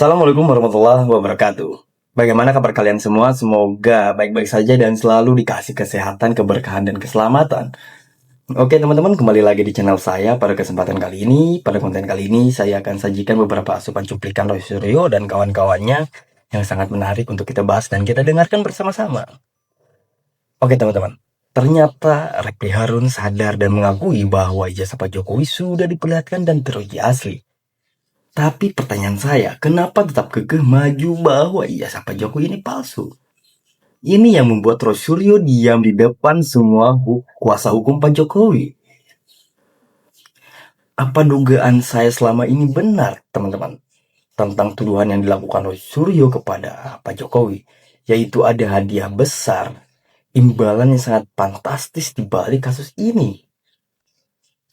Assalamualaikum warahmatullahi wabarakatuh. Bagaimana kabar kalian semua? Semoga baik-baik saja dan selalu dikasih kesehatan, keberkahan, dan keselamatan. Oke teman-teman, kembali lagi di channel saya. Pada kesempatan kali ini, pada konten kali ini, saya akan sajikan beberapa asupan cuplikan Roy Suryo dan kawan-kawannya yang sangat menarik untuk kita bahas dan kita dengarkan bersama-sama. Oke teman-teman, ternyata Reply Harun sadar dan mengakui bahwa ijazah Pak Jokowi sudah diperlihatkan dan teruji asli. Tapi pertanyaan saya, kenapa tetap kekeh maju bahwa ijazah Pak Jokowi ini palsu? Ini yang membuat Roy Suryo diam di depan semua kuasa hukum Pak Jokowi. Apa dugaan saya selama ini benar, teman-teman? Tentang tuduhan yang dilakukan Roy Suryo kepada Pak Jokowi, yaitu ada hadiah besar, imbalan yang sangat fantastis di balik kasus ini.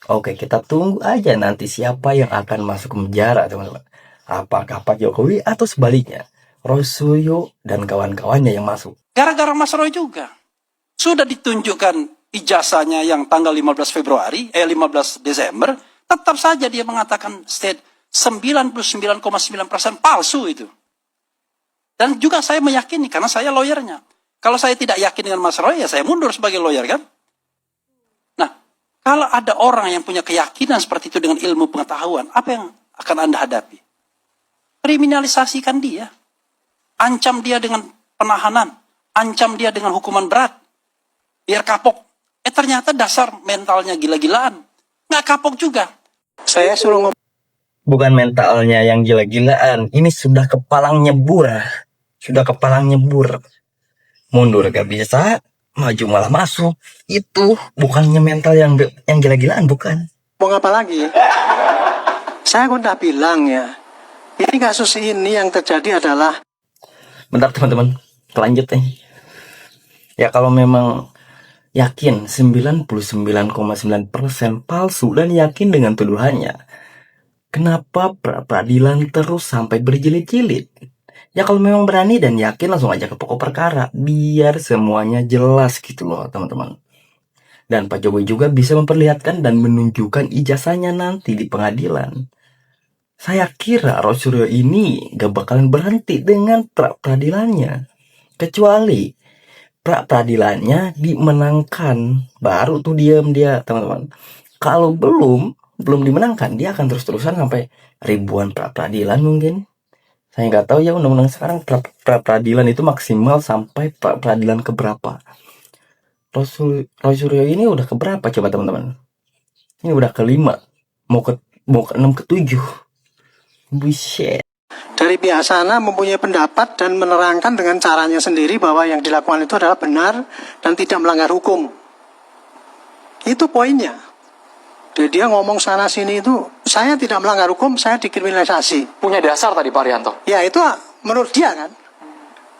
Oke, kita tunggu aja nanti siapa yang akan masuk ke penjara, teman-teman. Apakah Pak Jokowi atau sebaliknya, Roy Suryo dan kawan-kawannya yang masuk? Gara-gara Mas Roy juga. Sudah ditunjukkan ijazahnya yang tanggal 15 Desember, tetap saja dia mengatakan 99,9% palsu itu. Dan juga saya meyakini, karena saya lawyernya. Kalau saya tidak yakin dengan Mas Roy, ya saya mundur sebagai lawyer kan. Nah, kalau ada orang yang punya keyakinan seperti itu dengan ilmu pengetahuan, apa yang akan Anda hadapi? Kriminalisasikan dia. Ancam dia dengan penahanan. Ancam dia dengan hukuman berat. Biar kapok. Ternyata dasar mentalnya gila-gilaan. Nggak kapok juga. Saya suruh ngomong. Bukan mentalnya yang gila-gilaan. Ini sudah kepalang nyebur. Sudah kepalang nyebur. Mundur gak bisa, maju malah masuk. Itu bukannya mental yang gila-gilaan, bukan. Mau apa lagi? Saya udah bilang ya. Ini kasus ini yang terjadi adalah. Bentar teman-teman, lanjut nih. Ya kalau memang yakin 99,9% palsu dan yakin dengan tuduhannya, kenapa peradilan terus sampai berjilid-jilid? Ya kalau memang berani dan yakin langsung aja ke pokok perkara, biar semuanya jelas gitu loh teman-teman. Dan Pak Jokowi juga bisa memperlihatkan dan menunjukkan ijazahnya nanti di pengadilan. Saya kira Roy Suryo ini gak bakalan berhenti dengan pra-peradilannya. Kecuali pra-peradilannya dimenangkan. Baru tuh diam dia teman-teman. Kalau belum dimenangkan, dia akan terus-terusan sampai ribuan pra-peradilan mungkin. Saya nggak tahu ya undang-undang sekarang pra-peradilan itu maksimal sampai pra-peradilan keberapa. Roy Suryo ini udah keberapa coba teman-teman? Ini udah kelima. Mau ke 6 ke 7. Buset. Dari pihak sana mempunyai pendapat dan menerangkan dengan caranya sendiri bahwa yang dilakukan itu adalah benar dan tidak melanggar hukum. Itu poinnya. Jadi dia ngomong sana sini itu, saya tidak melanggar hukum, saya dikriminalisasi. Punya dasar tadi Pak Arianto. Ya itu menurut dia kan.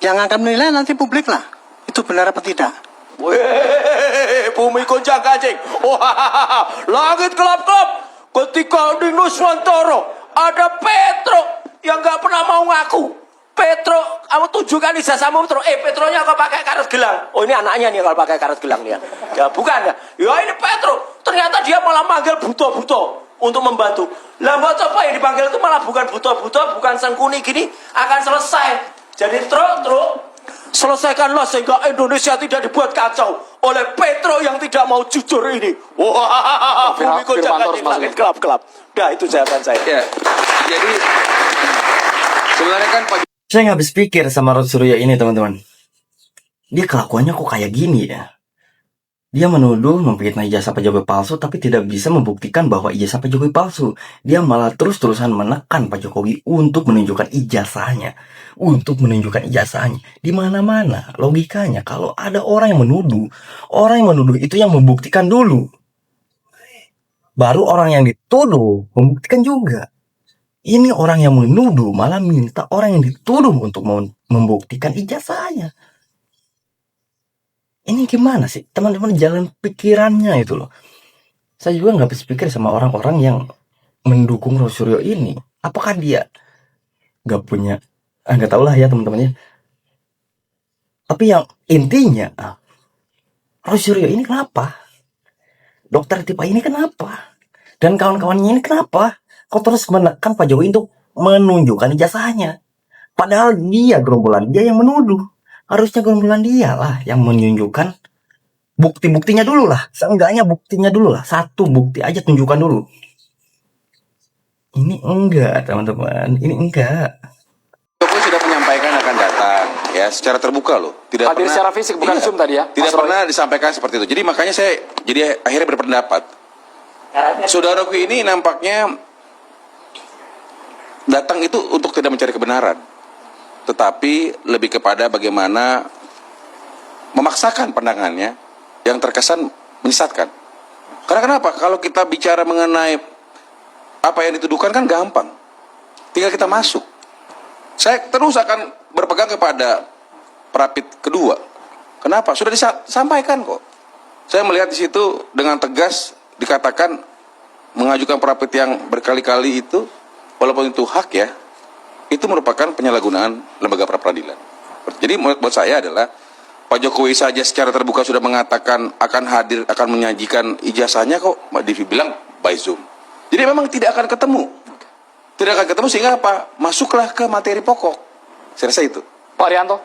Yang akan menilai nanti publik lah. Itu benar apa tidak. Weh, bumi goncang kancing. Wah, langit kelap-kelap. Ketika di Nuswantara ada Petro yang nggak pernah mau ngaku. Petro, kamu tunjukkan ijazahmu Petro. Petronya kok pakai karet gelang. Oh ini anaknya nih kalau pakai karet gelang dia. Ya bukan ya. Ya ini Petro. Ternyata dia malah manggil buto-buto untuk membantu. Lah buat apa yang dipanggil itu malah bukan buto-buto, bukan sengkuni gini akan selesai. Jadi truk. Selesaikanlah sehingga Indonesia tidak dibuat kacau oleh Petro yang tidak mau jujur ini. Wah, bumi goncang kancing langit kelap-kelap. Nah itu jawaban saya. Ya. Jadi sebenarnya kan Pak Saya nggak habis pikir sama Roy Suryo ini teman-teman. Dia kelakuannya kok kayak gini ya. Dia menuduh memfitnah ijazah Pak Jokowi palsu tapi tidak bisa membuktikan bahwa ijazah Pak Jokowi palsu. Dia malah terus-terusan menekan Pak Jokowi untuk menunjukkan ijazahnya. Di mana-mana logikanya kalau ada orang yang menuduh itu yang membuktikan dulu. Baru orang yang dituduh membuktikan juga. Ini orang yang menuduh malah minta orang yang dituduh untuk membuktikan ijazahnya. Ini gimana sih teman-teman jalan pikirannya itu loh. Saya juga nggak habis pikir sama orang-orang yang mendukung Roy Suryo ini. Apakah dia nggak punya, nggak tahu lah ya teman-temannya. Tapi yang intinya, Roy Suryo ini kenapa? Dokter Tipa ini kenapa? Dan kawan-kawannya ini kenapa? Kok terus menekan Pak Jokowi untuk menunjukkan ijazahnya. Padahal dia gerombolan dia yang menuduh. Harusnya gerombolan dia lah yang menunjukkan bukti-buktinya dulu lah. Seenggaknya buktinya dulu lah. Satu bukti aja tunjukkan dulu. Ini enggak, teman-teman. Ini enggak. Jokowi sudah menyampaikan akan datang ya secara terbuka loh. Tidak Hadir pernah secara fisik, bukan Zoom tadi ya, Tidak Mas Roy? pernah disampaikan seperti itu. Jadi makanya saya akhirnya berpendapat. Saudaraku ini nampaknya datang itu untuk tidak mencari kebenaran, tetapi lebih kepada bagaimana memaksakan pandangannya yang terkesan menyesatkan. Karena kenapa? Kalau kita bicara mengenai apa yang dituduhkan kan gampang. Tinggal kita masuk. Saya terus akan berpegang kepada Prapit kedua. Kenapa? Sudah disampaikan kok. Saya melihat di situ dengan tegas dikatakan mengajukan Prapit yang berkali-kali itu, walaupun itu hak ya, itu merupakan penyalahgunaan lembaga pra-peradilan. Jadi buat saya adalah Pak Jokowi saja secara terbuka sudah mengatakan akan hadir, akan menyajikan ijazahnya kok dibilang by Zoom. Jadi memang tidak akan ketemu. Tidak akan ketemu sehingga apa? Masuklah ke materi pokok. Saya rasa itu. Pak Arianto.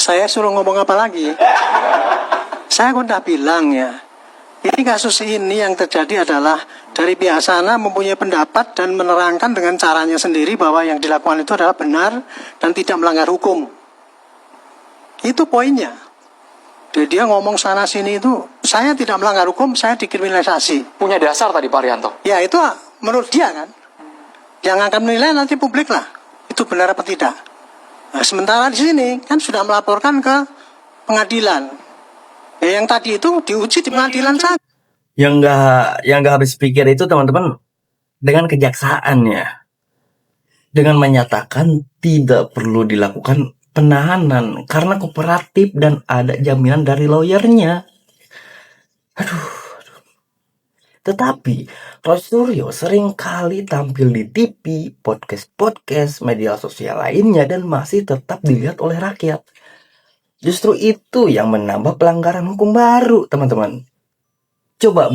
Saya suruh ngomong apa lagi? Saya udah bilang ya. Ini kasus ini yang terjadi adalah dari pihak sana mempunyai pendapat dan menerangkan dengan caranya sendiri bahwa yang dilakukan itu adalah benar dan tidak melanggar hukum. Itu poinnya. Jadi dia ngomong sana sini itu, saya tidak melanggar hukum, saya dikriminalisasi. Punya dasar tadi Pak Arianto. Ya itu menurut dia kan. Yang akan menilai nanti publik lah. Itu benar apa tidak. Nah, sementara di sini kan sudah melaporkan ke pengadilan. Ya, yang tadi itu diuji di pengadilan saja. Yang nggak habis pikir itu teman-teman dengan kejaksaannya, dengan menyatakan tidak perlu dilakukan penahanan karena kooperatif dan ada jaminan dari lawyernya. Aduh. Tetapi Roy Suryo sering kali tampil di TV, podcast, media sosial lainnya dan masih tetap dilihat oleh rakyat. Justru itu yang menambah pelanggaran hukum baru, teman-teman. Coba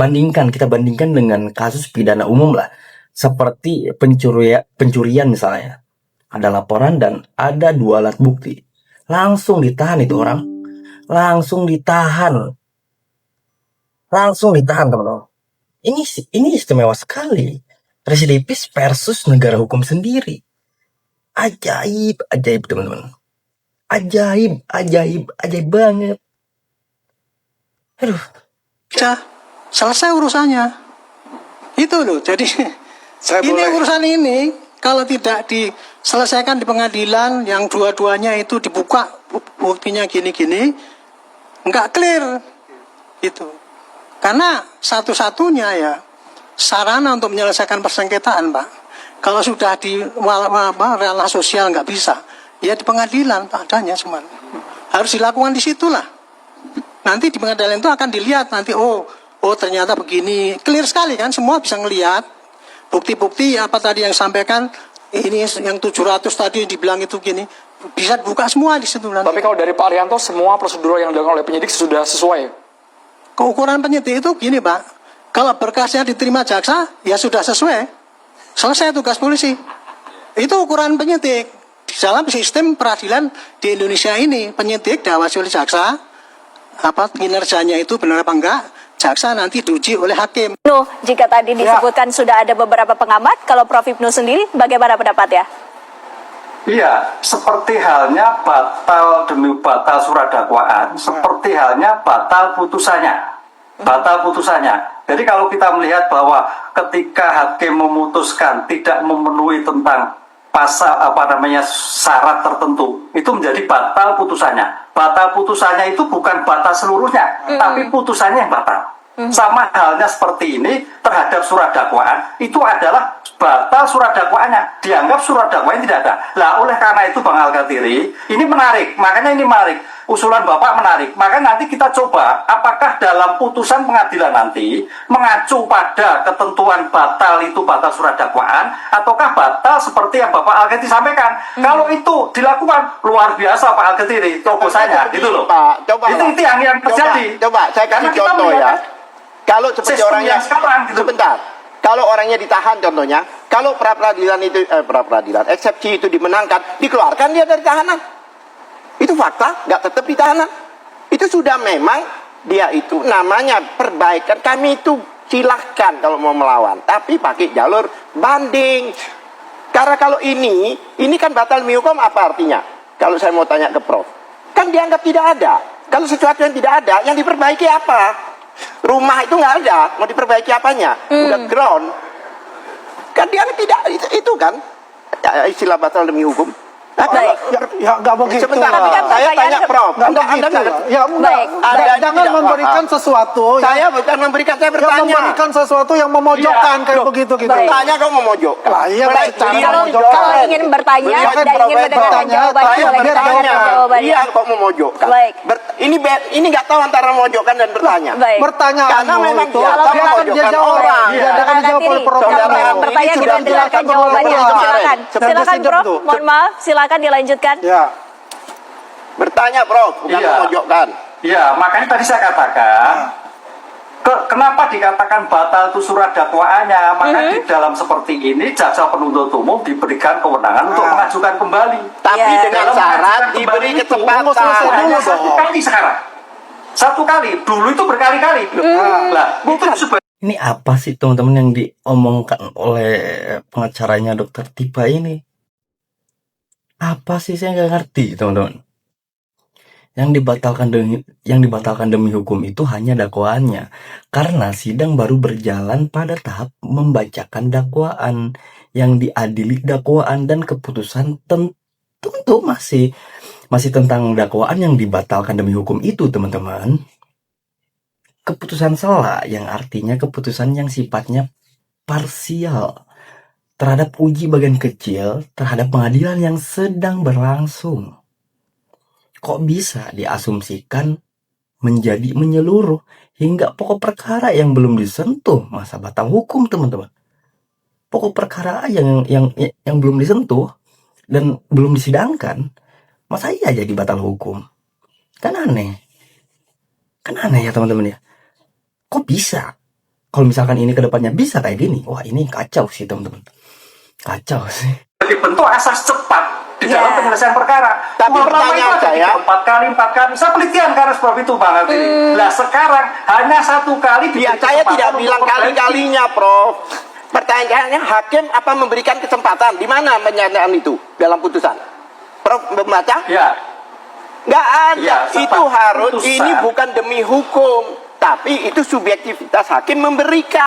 kita bandingkan dengan kasus pidana umum lah. Seperti pencurian misalnya. Ada laporan dan ada 2 alat bukti. Langsung ditahan itu orang. Langsung ditahan, teman-teman. Ini istimewa sekali. Residivis versus negara hukum sendiri. Ajaib teman-teman. Ajaib banget. Aduh. Selesai urusannya. Itu loh. Jadi urusan ini kalau tidak diselesaikan di pengadilan yang dua-duanya itu dibuka buktinya gini-gini, nggak clear. Gitu. Karena satu-satunya ya sarana untuk menyelesaikan persengketaan, Pak. Kalau sudah di ranah sosial nggak bisa, ya di pengadilan Pak, adanya cuman harus dilakukan di situlah. Nanti di pengadilan itu akan dilihat nanti oh ternyata begini, clear sekali kan, semua bisa ngelihat bukti-bukti apa tadi yang sampaikan ini yang 700 tadi dibilang itu gini, bisa buka semua di situ nanti. Tapi kalau dari Pak Arianto semua prosedur yang dilakukan oleh penyidik sudah sesuai. Keukuran penyidik itu gini Pak, kalau berkasnya diterima jaksa ya sudah sesuai, selesai tugas polisi. Itu ukuran penyidik. Di dalam sistem peradilan di Indonesia ini, penyidik diawasi oleh jaksa, kinerjanya itu benar apa enggak, jaksa nanti diuji oleh hakim. Jika tadi disebutkan sudah ada beberapa pengamat, kalau Prof. Ibnu sendiri bagaimana pendapatnya? Iya, seperti halnya batal demi batal surat dakwaan, seperti halnya batal putusannya. Jadi kalau kita melihat bahwa ketika hakim memutuskan tidak memenuhi tentang pasal syarat tertentu, itu menjadi batal putusannya. Batal putusannya itu bukan batal seluruhnya, tapi putusannya yang batal. Sama halnya seperti ini terhadap surat dakwaan, itu adalah batal surat dakwaannya, dianggap surat dakwaan tidak ada. Lah oleh karena itu Bang Al-Ghatiri, ini menarik, makanya ini menarik, usulan Bapak menarik. Maka nanti kita coba apakah dalam putusan pengadilan nanti mengacu pada ketentuan batal itu batal surat dakwaan, ataukah batal seperti yang Bapak Al-Ghatiri sampaikan. Kalau itu dilakukan luar biasa Pak Al-Ghatiri, terobosannya gitu loh. Pak, coba itu yang terjadi. Coba saya kasih contoh ya. Kalau seperti orang yang sekarang gitu. sebentar, Kalau orangnya ditahan contohnya, kalau eksepsi itu dimenangkan, dikeluarkan dia dari tahanan. Itu fakta, nggak tetap di tahanan. Itu sudah memang dia itu namanya perbaikan. Kami itu silahkan kalau mau melawan, tapi pakai jalur banding. Karena kalau ini kan batal demi hukum apa artinya? Kalau saya mau tanya ke Prof, kan dianggap tidak ada. Kalau sesuatu yang tidak ada, yang diperbaiki apa? Rumah itu nggak ada, mau diperbaiki apanya? Udah ground. Kan dianggap tidak, itu kan istilah batal demi hukum. Ya nggak begitu. Sebentar, lah. saya tanya Prof. Anda nggak. Ya enggak. Jangan memberikan sesuatu. Saya bukan memberikan, saya bertanya. Memberikan sesuatu yang memojokkan kayak begitu gitu. Bertanya kau memojok. Lah iya secara Kalau ingin bertanya dan ingin mendengarkan jawabannya, boleh bertanya. jawabannya. Iya, kok memojokkan. Baik. Ini nggak tahu antara memojokkan dan bertanya. Baik. Pertanyaanmu Karena memang itu dia dia akan memojokkan orang. Dia akan dijawab oleh Prof. Kalau ingin bertanya kita dengarkan jawabannya. Silakan. Silakan Prof. Mohon maaf, silakan dilanjutkan. Ya. Bertanya Prof, bukan Iya. memojokkan. Ya, makanya tadi saya katakan, kenapa dikatakan batal itu surat dakwaannya? Maka di dalam seperti ini, jaksa penuntut umum diberikan kewenangan untuk mengajukan kembali. Tapi Iya. dengan Dalam syarat mengajukan diberi kembali itu, kesempatan. hanya satu kali sekarang. Satu kali, dulu itu berkali-kali. Lah, itu sebenarnya Ini apa sih teman-teman yang diomongkan oleh pengacaranya Dokter Tipa ini? Apa sih, saya nggak ngerti teman-teman. Yang dibatalkan demi hukum itu hanya dakwaannya, karena sidang baru berjalan pada tahap membacakan dakwaan, yang diadili dakwaan dan keputusan tentu masih tentang dakwaan yang dibatalkan demi hukum itu teman-teman. Keputusan sela yang artinya keputusan yang sifatnya parsial terhadap uji bagian kecil terhadap pengadilan yang sedang berlangsung. Kok bisa diasumsikan menjadi menyeluruh hingga pokok perkara yang belum disentuh masa batal hukum teman-teman. Pokok perkara yang belum disentuh dan belum disidangkan, masa iya jadi batal hukum? Kan aneh ya teman-teman ya. Kok bisa? Kalau misalkan ini kedepannya bisa kayak gini, wah ini kacau sih teman-teman. Kacau sih. dibentuk asas cepat di dalam penyelesaian perkara. Tapi pertanyaan saya, 4 kali, saya penelitian karena sebab itu Bang Alvin. Lah sekarang hanya 1 kali ya saya tidak bilang kali-kalinya, Prof. Pertanyaannya, hakim apa memberikan kesempatan? Di mana penyataan itu dalam putusan? Prof membaca? Ya. Nggak ada. Ya, itu harus, putusan. ini bukan demi hukum, tapi itu subjektivitas hakim memberikan.